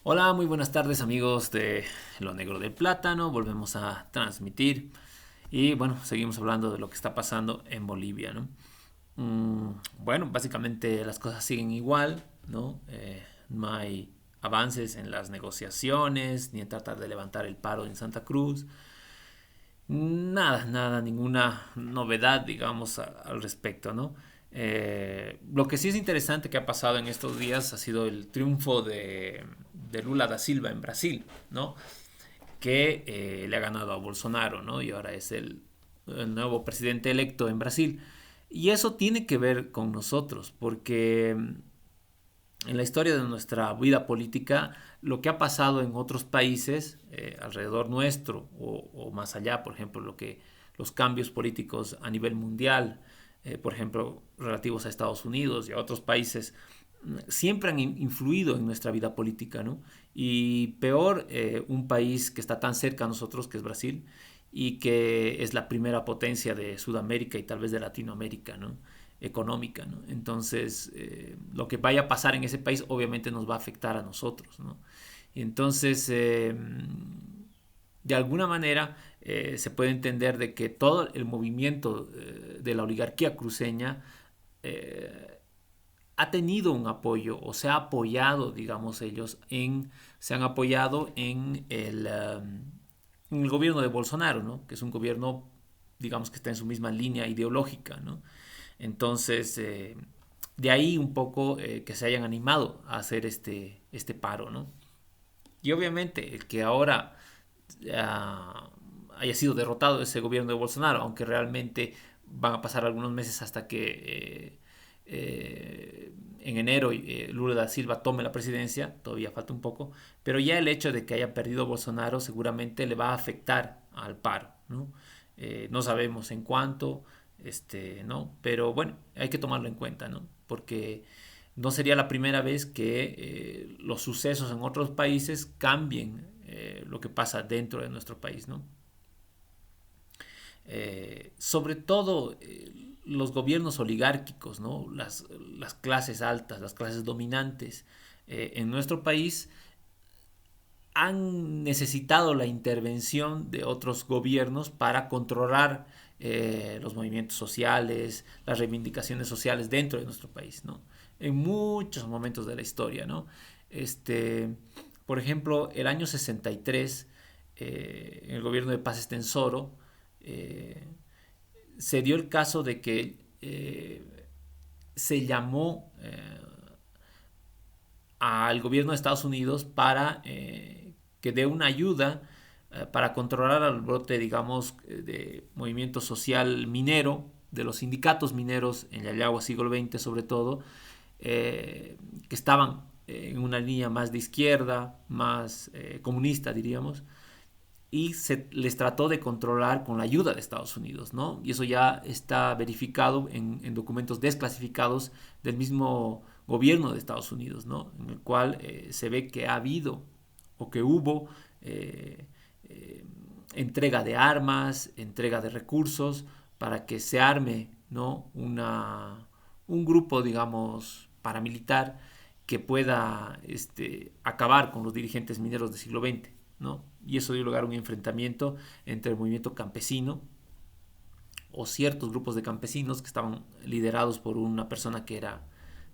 Hola, muy buenas tardes amigos de Lo Negro del Plátano. Volvemos a transmitir y bueno, seguimos hablando de lo que está pasando en Bolivia, ¿no? Bueno, básicamente las cosas siguen igual, ¿no? No hay avances en las negociaciones ni en tratar de levantar el paro en Santa Cruz. Nada, ninguna novedad, digamos, al respecto, ¿no? Lo que sí es interesante que ha pasado en estos días ha sido el triunfo de Lula da Silva en Brasil, ¿no? Que le ha ganado a Bolsonaro, ¿no? Y ahora es el nuevo presidente electo en Brasil. Y eso tiene que ver con nosotros, porque en la historia de nuestra vida política, lo que ha pasado en otros países alrededor nuestro o más allá, por ejemplo, los cambios políticos a nivel mundial, por ejemplo, relativos a Estados Unidos y a otros países, siempre han influido en nuestra vida política, ¿no? Y peor, un país que está tan cerca a nosotros, que es Brasil, y que es la primera potencia de Sudamérica y tal vez de Latinoamérica, ¿no? Económica, ¿no? Entonces, lo que vaya a pasar en ese país obviamente nos va a afectar a nosotros, ¿no? Y entonces, de alguna manera, se puede entender de que todo el movimiento de la oligarquía cruceña eh, ha tenido un apoyo o se ha apoyado, digamos ellos, se han apoyado en el gobierno de Bolsonaro, ¿no? Que es un gobierno, digamos, que está en su misma línea ideológica, ¿no? Entonces, de ahí un poco que se hayan animado a hacer este paro, ¿no? Y obviamente el que ahora haya sido derrotado ese gobierno de Bolsonaro, aunque realmente van a pasar algunos meses hasta que en enero Lula da Silva tome la presidencia, todavía falta un poco, pero ya el hecho de que haya perdido Bolsonaro seguramente le va a afectar al paro, ¿no? No sabemos en cuánto, ¿no? Pero bueno, hay que tomarlo en cuenta, ¿no? Porque no sería la primera vez que los sucesos en otros países cambien lo que pasa dentro de nuestro país, ¿no? Sobre todo los gobiernos oligárquicos, ¿no? Las clases altas, las clases dominantes en nuestro país han necesitado la intervención de otros gobiernos para controlar los movimientos sociales, las reivindicaciones sociales dentro de nuestro país, ¿no? En muchos momentos de la historia, ¿no? Este, por ejemplo, el año 63, en el gobierno de Paz Estensoro, eh, se dio el caso de que se llamó al gobierno de Estados Unidos para que dé una ayuda para controlar el brote, digamos, de movimiento social minero, de los sindicatos mineros en Yayagua siglo XX sobre todo, que estaban en una línea más de izquierda, más comunista, diríamos, y se les trató de controlar con la ayuda de Estados Unidos, ¿no? Y eso ya está verificado en documentos desclasificados del mismo gobierno de Estados Unidos, ¿no? En el cual se ve que ha habido o que hubo eh, eh, entrega de armas, entrega de recursos para que se arme, ¿no? Un grupo, digamos, paramilitar que pueda acabar con los dirigentes mineros del siglo XX, ¿no? Y eso dio lugar a un enfrentamiento entre el movimiento campesino o ciertos grupos de campesinos que estaban liderados por una persona que era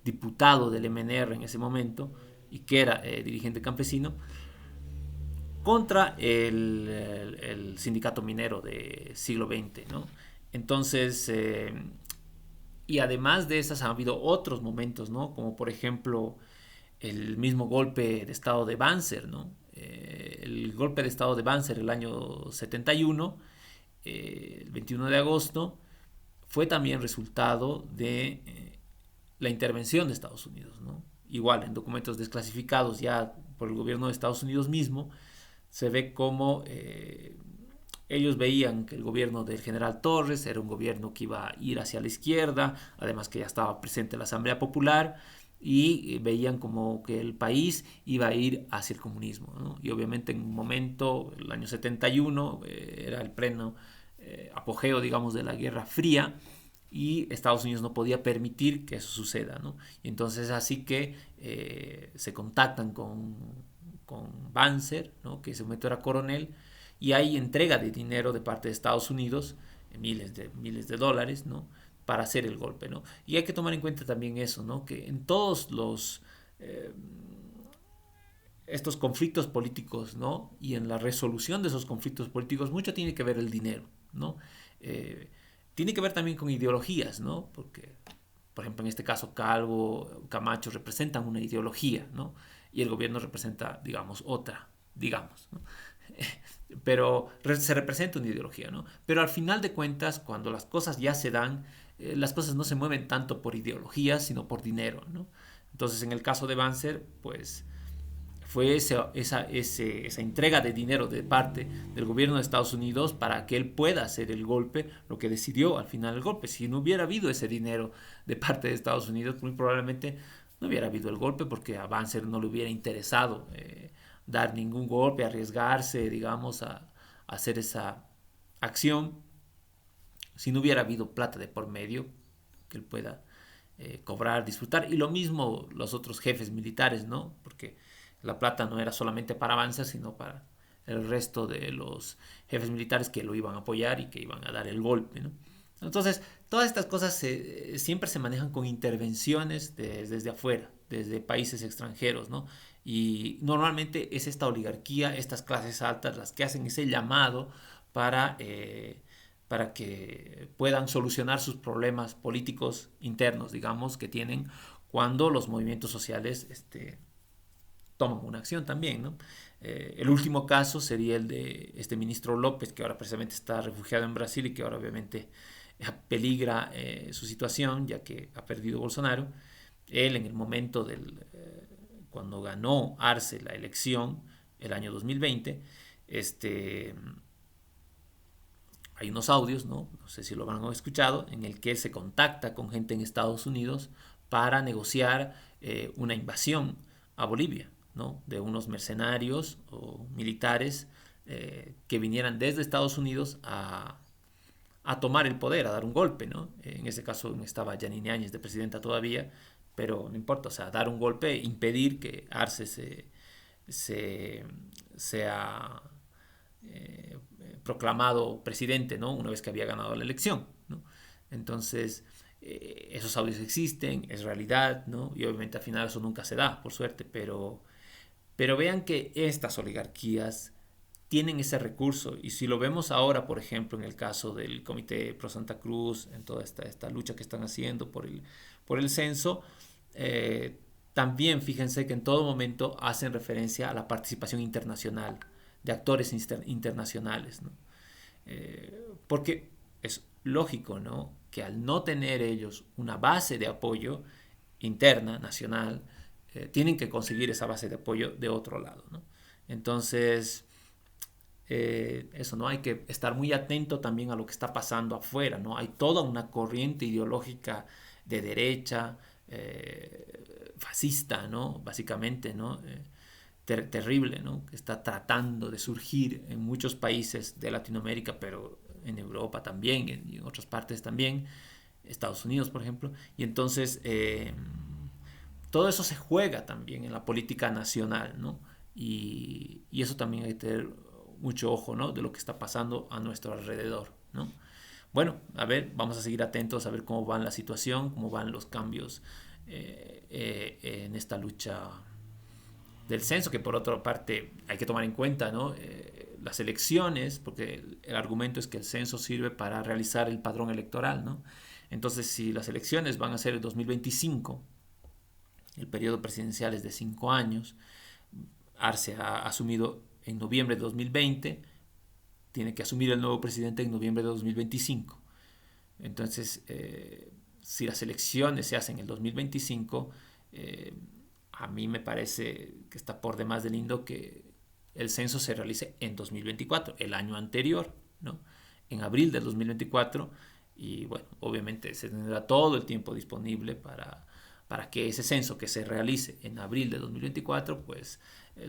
diputado del MNR en ese momento y que era dirigente campesino contra el sindicato minero de siglo XX, ¿no? Entonces, y además de esas, ha habido otros momentos, ¿no? Como por ejemplo el mismo golpe de estado de Banzer, ¿no? El golpe de estado de Banzer el año 71, el 21 de agosto, fue también resultado de la intervención de Estados Unidos, ¿no? Igual, en documentos desclasificados ya por el gobierno de Estados Unidos mismo, se ve como ellos veían que el gobierno del general Torres era un gobierno que iba a ir hacia la izquierda, además que ya estaba presente la Asamblea Popular, y veían como que el país iba a ir hacia el comunismo, ¿no? Y obviamente en un momento, el año 71, era el pleno apogeo, digamos, de la Guerra Fría, y Estados Unidos no podía permitir que eso suceda, ¿no? Y entonces así que se contactan Banzer, ¿no? Que en ese momento era coronel, y hay entrega de dinero de parte de Estados Unidos, miles de dólares, ¿no? Para hacer el golpe, ¿no? Y hay que tomar en cuenta también eso, ¿no? Que en todos eh, estos conflictos políticos, ¿no? Y en la resolución de esos conflictos políticos mucho tiene que ver el dinero, ¿no? Eh, Tiene que ver también con ideologías, ¿no? Porque, por ejemplo, en este caso Calvo, Camacho representan una ideología, ¿no? Y el gobierno representa, digamos, otra, digamos, ¿no? Pero se representa una ideología, ¿no? Pero al final de cuentas, cuando las cosas ya se dan, las cosas no se mueven tanto por ideologías, sino por dinero, ¿no? Entonces, en el caso de Banzer, pues fue esa entrega de dinero de parte del gobierno de Estados Unidos para que él pueda hacer el golpe, lo que decidió al final el golpe. Si no hubiera habido ese dinero de parte de Estados Unidos, muy probablemente no hubiera habido el golpe porque a Banzer no le hubiera interesado dar ningún golpe, arriesgarse, digamos, a hacer esa acción. Si no hubiera habido plata de por medio, que él pueda cobrar, disfrutar. Y lo mismo los otros jefes militares, ¿no? Porque la plata no era solamente para Banzer, sino para el resto de los jefes militares que lo iban a apoyar y que iban a dar el golpe, ¿no? Entonces, todas estas cosas siempre se manejan con intervenciones desde afuera, desde países extranjeros, ¿no? Y normalmente es esta oligarquía, estas clases altas, las que hacen ese llamado para, para que puedan solucionar sus problemas políticos internos, digamos, que tienen cuando los movimientos sociales toman una acción también, ¿no? El último caso sería el de este ministro López, que ahora precisamente está refugiado en Brasil y que ahora obviamente peligra su situación, ya que ha perdido Bolsonaro. Él en el momento cuando ganó Arce la elección, el año 2020, hay unos audios, ¿no? No sé si lo han escuchado, en el que él se contacta con gente en Estados Unidos para negociar una invasión a Bolivia, ¿no? De unos mercenarios o militares que vinieran desde Estados Unidos a tomar el poder, a dar un golpe, ¿no? En ese caso estaba Yanine Áñez de presidenta todavía, pero no importa, o sea, dar un golpe, impedir que Arce sea proclamado presidente, ¿no? Una vez que había ganado la elección, ¿no? Entonces, esos audios existen, es realidad, ¿no? Y obviamente al final eso nunca se da, por suerte, pero vean que estas oligarquías tienen ese recurso y si lo vemos ahora, por ejemplo, en el caso del Comité Pro Santa Cruz, en toda esta lucha que están haciendo por el censo, también fíjense que en todo momento hacen referencia a la participación internacional de actores internacionales, ¿no? Porque es lógico, ¿no? Que al no tener ellos una base de apoyo interna, nacional, tienen que conseguir esa base de apoyo de otro lado, ¿no? Entonces, eso, ¿no? Hay que estar muy atento también a lo que está pasando afuera, ¿no? Hay toda una corriente ideológica de derecha, fascista, ¿no? Básicamente, ¿no? Terrible, ¿no? Que está tratando de surgir en muchos países de Latinoamérica, pero en Europa también, y en otras partes también, Estados Unidos, por ejemplo. Y entonces, todo eso se juega también en la política nacional, ¿no? Y eso también hay que tener mucho ojo, ¿no? De lo que está pasando a nuestro alrededor, ¿no? Bueno, a ver, vamos a seguir atentos a ver cómo va la situación, cómo van los cambios en esta lucha del censo, que por otra parte hay que tomar en cuenta, ¿no? Las elecciones, porque el argumento es que el censo sirve para realizar el padrón electoral, ¿no? Entonces, si las elecciones van a ser el 2025, el periodo presidencial es de 5 años, Arce ha asumido en noviembre de 2020, tiene que asumir el nuevo presidente en noviembre de 2025. Entonces, si las elecciones se hacen en el 2025, a mí me parece que está por demás de lindo que el censo se realice en 2024, el año anterior, ¿no? En abril del 2024, y bueno, obviamente se tendrá todo el tiempo disponible para que ese censo que se realice en abril de 2024, pues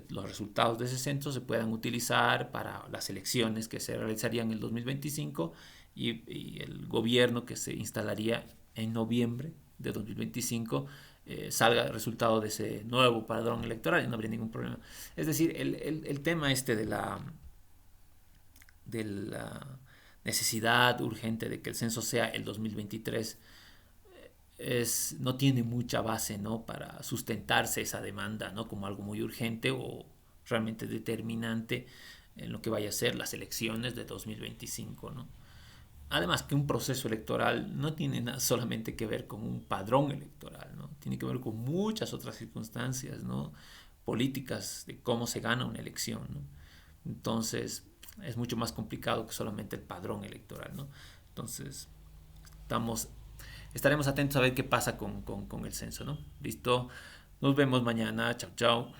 los resultados de ese censo se puedan utilizar para las elecciones que se realizarían en el 2025 y el gobierno que se instalaría en noviembre de 2025 salga el resultado de ese nuevo padrón electoral y no habría ningún problema. Es decir, el tema este de la necesidad urgente de que el censo sea el 2023 no tiene mucha base, ¿no?, para sustentarse esa demanda, ¿no?, como algo muy urgente o realmente determinante en lo que vaya a ser las elecciones de 2025, ¿no? Además que un proceso electoral no tiene nada solamente que ver con un padrón electoral, ¿no? Tiene que ver con muchas otras circunstancias, ¿no?, políticas de cómo se gana una elección, ¿no? Entonces es mucho más complicado que solamente el padrón electoral, ¿no? Entonces estamos, estaremos atentos a ver qué pasa con el censo, ¿no? Listo, nos vemos mañana, chao, chao.